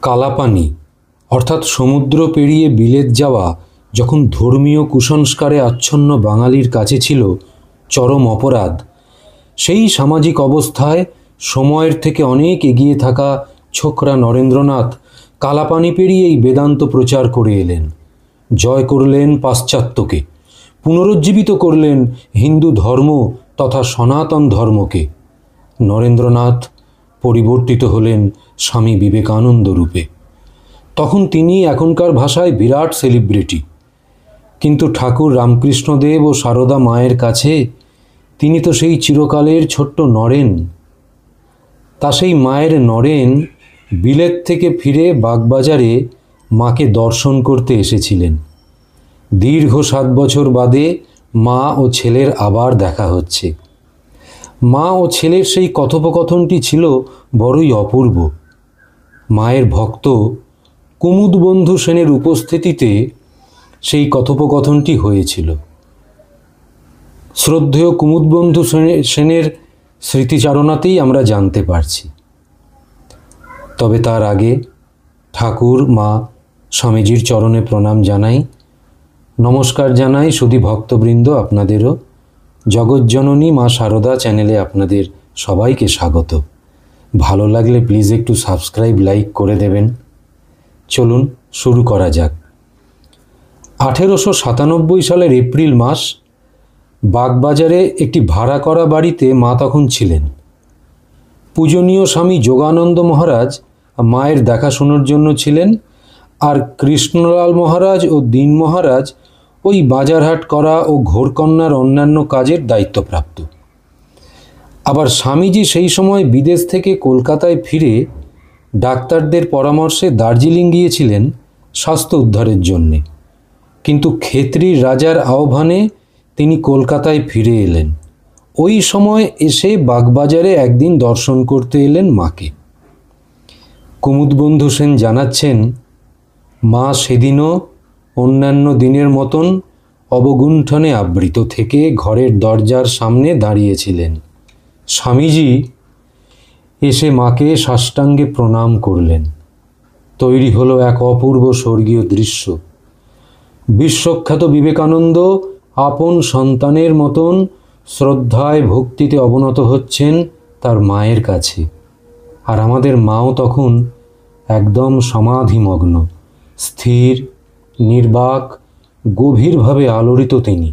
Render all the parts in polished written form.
কালাপানি অর্থাৎ সমুদ্র পেরিয়ে বিলেত যাওয়া যখন ধর্মীয় কুসংস্কারে আচ্ছন্ন বাঙালির কাছে ছিল চরম অপরাধ, সেই সামাজিক অবস্থায় সময়ের থেকে অনেক এগিয়ে থাকা ছোকরা নরেন্দ্রনাথ কালাপানি পেরিয়েই বেদান্ত প্রচার করে এলেন। জয় করলেন পাশ্চাত্যকে, পুনরুজ্জীবিত করলেন হিন্দু ধর্ম তথা সনাতন ধর্মকে। নরেন্দ্রনাথ পরিবর্তিত হলেন স্বামী বিবেকানন্দ রূপে। তখন তিনি এখনকার ভাষায় বিরাট সেলিব্রিটি, কিন্তু ঠাকুর রামকৃষ্ণদেব ও সারদা মায়ের কাছে তিনি তো সেই চিরকালের ছোট্ট নরেন। তা সেই মায়ের নরেন বিলেত থেকে ফিরে বাগবাজারে মাকে দর্শন করতে এসেছিলেন। দীর্ঘ 7 বছর বাদে মা ও ছেলের আবার দেখা হচ্ছে। মা ও ছেলের সেই কথোপকথনটি ছিল বড়ই অপূর্ব। মায়ের ভক্ত কুমুদবন্ধু সেনের উপস্থিতিতে সেই কথোপকথনটি হয়েছিল। শ্রদ্ধেয় কুমুদবন্ধু সেনের স্মৃতিচারণাতেই আমরা জানতে পারছি। তবে তার আগে ঠাকুর মা স্বামীজির চরণে প্রণাম জানাই, নমস্কার জানাই সুধী ভক্তবৃন্দ। আপনাদেরও জগজ্জননী মা সারদা চ্যানেলে আপনাদের সবাইকে স্বাগত। ভালো লাগলে প্লিজ একটু সাবস্ক্রাইব লাইক করে দেবেন। চলুন শুরু করা যাক। 1897 সালের এপ্রিল মাস, বাগবাজারে একটি ভাড়া করা বাড়িতে মা তখন ছিলেন। পূজনীয় স্বামী যোগানন্দ মহারাজ মায়ের দেখাশোনার জন্য ছিলেন, আর কৃষ্ণলাল মহারাজ ও দীন মহারাজ ওই বাজারহাট করা ও ঘোরকন্যার অন্যান্য কাজের দায়িত্বপ্রাপ্ত। আবার স্বামীজি সেই সময় বিদেশ থেকে কলকাতায় ফিরে ডাক্তারদের পরামর্শে দার্জিলিং গিয়েছিলেন স্বাস্থ্য উদ্ধারের জন্যে, কিন্তু খেতড়ির রাজার আহ্বানে তিনি কলকাতায় ফিরে এলেন। ওই সময় এসে বাগবাজারে একদিন দর্শন করতে এলেন মাকে। কুমুদবন্ধু সেন জানাচ্ছেন, মা সেদিনও অন্যান্য দিনের মতন অবগুণ্ঠনে আবৃত থেকে ঘরের দরজার সামনে দাঁড়িয়েছিলেন। স্বামীজি এসে মাকে সাষ্টাঙ্গে প্রণাম করলেন। তৈরি হলো এক অপূর্ব স্বর্গীয় দৃশ্য। বিশ্বখ্যাত বিবেকানন্দ আপন সন্তানের মতন শ্রদ্ধায় ভক্তিতে অবনত হচ্ছেন তার মায়ের কাছে, আর আমাদের মাও তখন একদম সমাধিমগ্ন, স্থির, নির্বাক, গভীরভাবে আলোড়িত তিনি।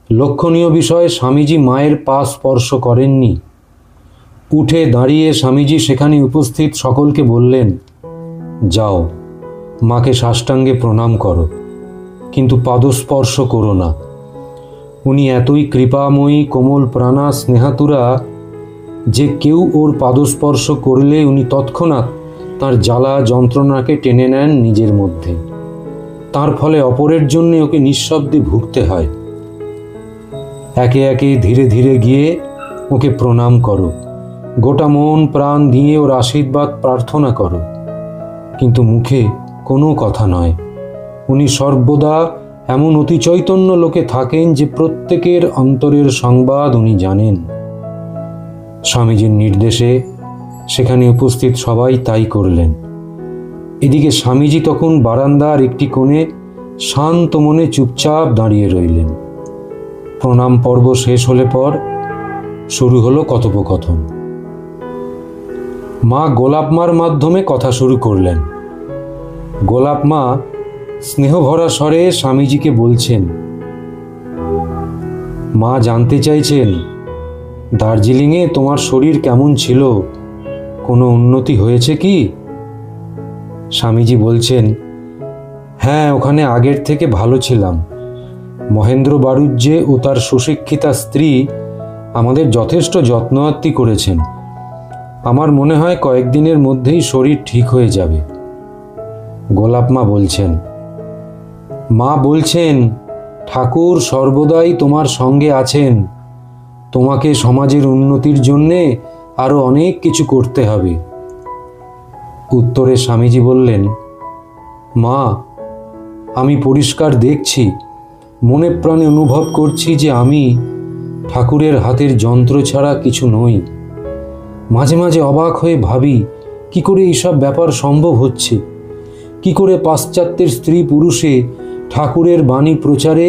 লক্ষণীয় বিষয়, স্বামীজি মায়ের পা স্পর্শ করেননি। উঠে দাঁড়িয়ে স্বামীজি সেখানে উপস্থিত সকলকে বললেন, যাও মাকে সাষ্টাঙ্গে প্রণাম করো, কিন্তু পাদস্পর্শ করো না। উনি এতই কৃপাময়ী, কোমল প্রাণা, স্নেহাতুরা যে কেউ ওর পাদস্পর্শ করলে উনি তৎক্ষণাৎ তার জ্বালা যন্ত্রণাকে টেনে নেন নিজের মধ্যে। তার ফলে অপরের জন্য ওকে নিঃশব্দে ভুগতে হয়। একে একে ধীরে ধীরে গিয়ে ওকে প্রণাম করো, গোটা মন প্রাণ দিয়ে ওর আশীর্বাদ প্রার্থনা করো, কিন্তু মুখে কোনো কথা নয়। উনি সর্বদা এমন অতি চৈতন্য লোকে থাকেন যে প্রত্যেকের অন্তরের সংবাদ উনি জানেন। স্বামীজির নির্দেশে সেখানে উপস্থিত সবাই তাই করলেন। এদিকে স্বামীজি তখন বারান্দার একটি কোণে শান্ত মনে চুপচাপ দাঁড়িয়ে রইলেন। প্রণাম পর্ব শেষ হলে পর শুরু হলো কথোপকথন। মা গোলাপমার মাধ্যমে কথা শুরু করলেন। গোলাপমা স্নেহভরা স্বরে স্বামীজিকে বলছেন, মা জানতে চাইছেন, দার্জিলিংয়ে তোমার শরীর কেমন ছিল, কোনো উন্নতি হয়েছে কি? স্বামীজি বলছেন, হ্যাঁ, ওখানে আগের থেকে ভালো ছিলাম। মহেন্দ্র বাড়ুজ্যে ও তার সুশিক্ষিতা স্ত্রী আমাদের যথেষ্ট যত্নআত্তি করেছেন। আমার মনে হয় কয়েকদিনের মধ্যেই শরীর ঠিক হয়ে যাবে। গোলাপমা বলছেন, মা বলছেন, ঠাকুর সর্বদাই তোমার সঙ্গে আছেন। তোমাকে সমাজের উন্নতির জন্যে আরও অনেক কিছু করতে হবে। উত্তরে স্বামীজি বললেন, মা, আমি পরিষ্কার দেখছি, মনে প্রাণে অনুভব করছি যে আমি ঠাকুরের হাতের যন্ত্র ছাড়া কিছু নই। মাঝে মাঝে অবাক হয়ে ভাবি, কি করে এইসব ব্যাপার সম্ভব হচ্ছে? কি করে পাশ্চাত্যের স্ত্রী পুরুষে ঠাকুরের বাণী প্রচারে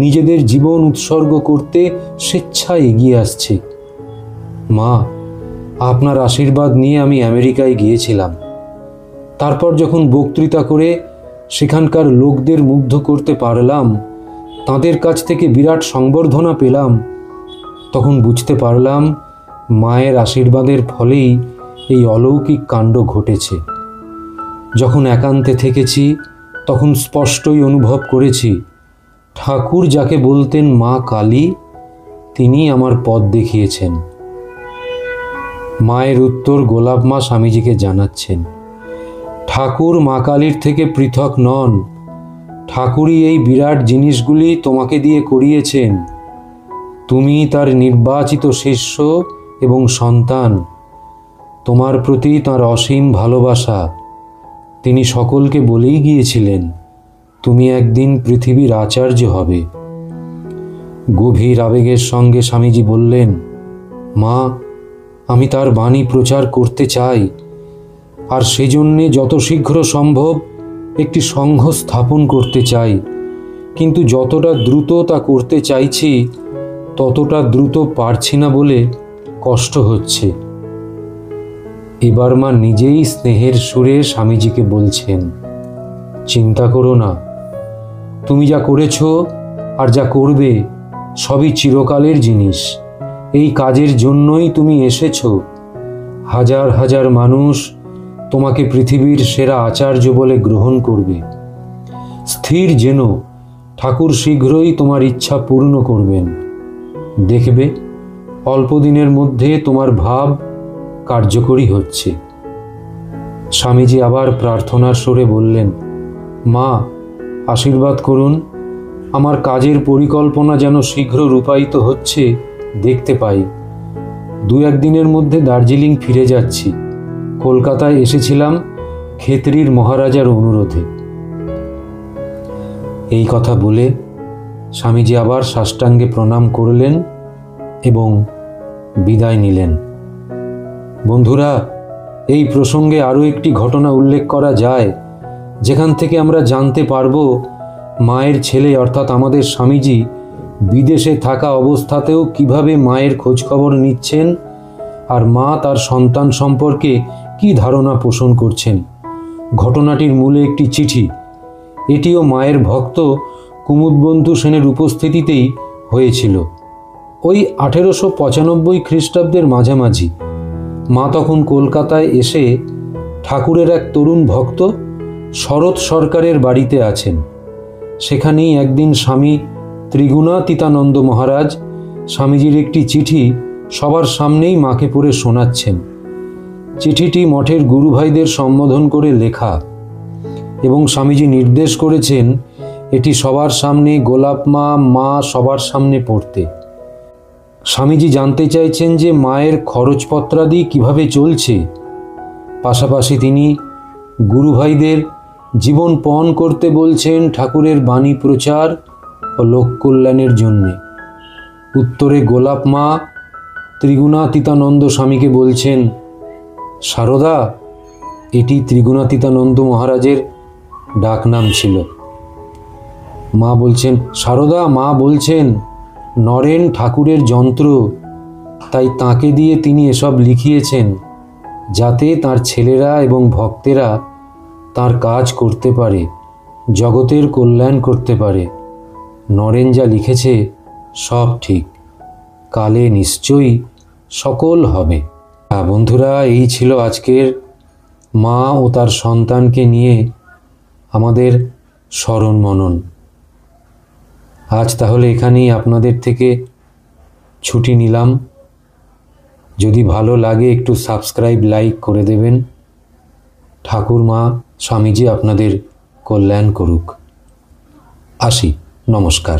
নিজেদের জীবন উৎসর্গ করতে স্বেচ্ছায় এগিয়ে আসছে? মা, আপনার আশীর্বাদ নিয়ে আমি আমেরিকায় গিয়েছিলাম। তারপর যখন বক্তৃতা করে সেখানকার লোকদের মুগ্ধ করতে পারলাম, তাদের কাছ থেকে বিরাট সংবর্ধনা পেলাম, তখন বুঝতে পারলাম মায়ের আশীর্বাদের ফলেই এই অলৌকিক কাণ্ড ঘটেছে। যখন একান্তে থেকেছি তখন স্পষ্টই অনুভব করেছি ঠাকুর যাকে বলতেন মা কালী, তিনি আমার পথ দেখিয়েছেন। মায়ের উত্তর গোলাপ মা স্বামীজিকে জানাচ্ছেন, ঠাকুর মা কালীর থেকে পৃথক নন। ঠাকুরই এই বিরাট জিনিসগুলি তোমাকে দিয়ে করিয়েছেন। তুমি তার নির্বাচিত শিষ্য এবং সন্তান। তোমার প্রতি তাঁর অসীম ভালোবাসা। তিনি সকলকে বলেই গিয়েছিলেন, তুমি একদিন পৃথিবীর আচার্য হবে। গভীর আবেগের সঙ্গে স্বামীজি বললেন, মা, আমি তার বাণী প্রচার করতে চাই, আর সেজন্যে যত শীঘ্র সম্ভব একটি সংঘ স্থাপন করতে চাই। কিন্তু যতটা দ্রুত তা করতে চাইছি ততটা দ্রুত পারছি না বলে কষ্ট হচ্ছে। এবার মা নিজেই স্নেহের সুরে স্বামীজিকে বলছেন, চিন্তা করো না, তুমি যা করেছ আর যা করবে সবই চিরকালের জিনিস। এই কাজের জন্যই তুমি এসেছ। হাজার হাজার মানুষ তোমাকে পৃথিবীর সেরা আচার্য বলে গ্রহণ করবে। স্থির যেন ঠাকুর শীঘ্রই তোমার ইচ্ছা পূর্ণ করবেন। দেখবে অল্প দিনের মধ্যে তোমার ভাব কার্যকরী হচ্ছে। স্বামীজি আবার প্রার্থনার সুরে বললেন, মা, আশীর্বাদ করুন, আমার কাজের পরিকল্পনা যেন শীঘ্র রূপায়িত হচ্ছে দেখতে পাই। 2-1 দিনের মধ্যে দার্জিলিং ফিরে যাচ্ছি। কলকাতায় এসেছিলাম খেতড়ির মহারাজার অনুরোধে। এই কথা বলে স্বামীজি আবার সাষ্টাঙ্গে প্রণাম করলেন এবং বিদায় নিলেন। বন্ধুরা, এই প্রসঙ্গে আরও একটি ঘটনা উল্লেখ করা যায়, যেখান থেকে আমরা জানতে পারব মায়ের ছেলে অর্থাৎ আমাদের স্বামীজি বিদেশে থাকা অবস্থাতেও কিভাবে মায়ের খোঁজখবর নিচ্ছেন আর মা তার সন্তান সম্পর্কে কি ধারণা পোষণ করছেন। ঘটনাটির মূলে একটি চিঠি। এটিও মায়ের ভক্ত কুমুদবন্ধু সেনের উপস্থিতিতেই হয়েছিল। ওই 1895 খ্রিস্টাব্দের মাঝামাঝি। মা তখন কলকাতায় এসে ঠাকুরের এক তরুণ ভক্ত শরৎ সরকারের বাড়িতে আছেন। সেখানেই একদিন স্বামী ত্রিগুণাতীতানন্দ মহারাজ স্বামীজির একটি চিঠি সবার সামনেই মাকে পড়ে শোনাচ্ছেন। চিঠিটি মঠের গুরুভাইদের সম্বোধন করে লেখা এবং স্বামীজি নির্দেশ করেছেন এটি সবার সামনে গোলাপ মা সবার সামনে পড়তে। স্বামীজি জানতে চাইছেন যে মায়ের খরচপত্রাদি কিভাবে চলছে। পাশাপাশি তিনি গুরুভাইদের জীবন পণ করতে বলছেন ঠাকুরের বাণী প্রচার ও লোক কল্যাণের জন্যে। উত্তরে গোলাপ মা ত্রিগুণাতীতানন্দ স্বামীকে বলছেন, সারদা, এটি ত্রিগুণাতীতানন্দ মহারাজের ডাকনাম ছিল। মা বলছেন, সারদা, মা বলছেন নরেন ঠাকুরের যন্ত্র, তাই তাকে দিয়ে তিনি এসব লিখিয়েছেন যাতে তার ছেলেরা এবং ভক্তেরা তার কাজ করতে পারে, জগতের কল্যাণ করতে পারে। নরেন যা লিখেছে সব ঠিক, কালে নিশ্চয়ই সকল হবে। বন্ধুরা, এই ছিল আজকের মা ও তার সন্তানকে নিয়ে আমাদের স্মরণ মনন। আজ তাহলে এখানেই আপনাদের থেকে ছুটি নিলাম। যদি ভালো লাগে একটু সাবস্ক্রাইব, লাইক করে দেবেন। ঠাকুর মা স্বামীজি আপনাদের কল্যাণ করুক। আসি, নমস্কার।